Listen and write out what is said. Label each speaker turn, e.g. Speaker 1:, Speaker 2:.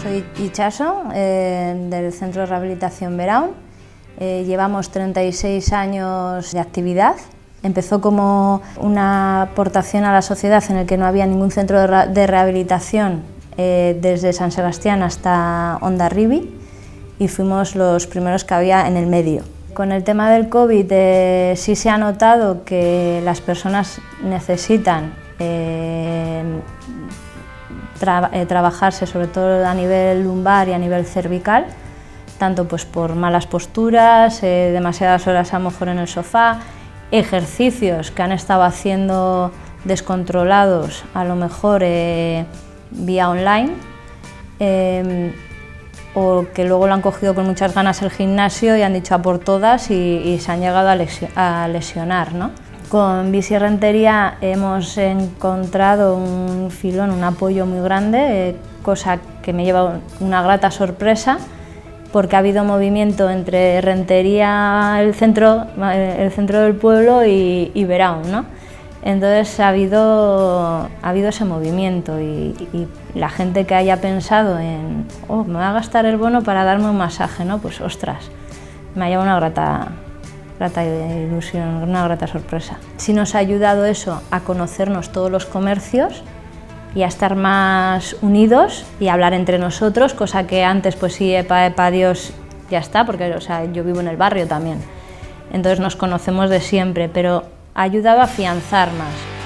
Speaker 1: soy Itxaso, del Centro de Rehabilitación Beraun. Llevamos 36 años de actividad. Empezó como una aportación a la sociedad en el que no había ningún centro de rehabilitación desde San Sebastián hasta Hondarribia, y fuimos los primeros que había en el medio. Con el tema del COVID sí se ha notado que las personas necesitan trabajarse, sobre todo a nivel lumbar y a nivel cervical, tanto pues por malas posturas, demasiadas horas a lo mejor en el sofá, ejercicios que han estado haciendo descontrolados, a lo mejor vía online, o que luego lo han cogido con muchas ganas el gimnasio y han dicho a por todas y se han llegado a lesionar, ¿no? Con Bici Rentería hemos encontrado un filón, un apoyo muy grande, cosa que me lleva una grata sorpresa, porque ha habido movimiento entre Rentería, el centro del pueblo, y Beraun, ¿no? Entonces ha habido ese movimiento y la gente que haya pensado en me voy a gastar el bono para darme un masaje, ¿no? Pues ostras, me ha llevado una grata ilusión, una grata sorpresa. Sí nos ha ayudado eso a conocernos todos los comercios y a estar más unidos y a hablar entre nosotros, cosa que antes pues sí, epa, adiós, ya está, porque o sea, yo vivo en el barrio también, entonces nos conocemos de siempre, pero ha ayudado a afianzar más.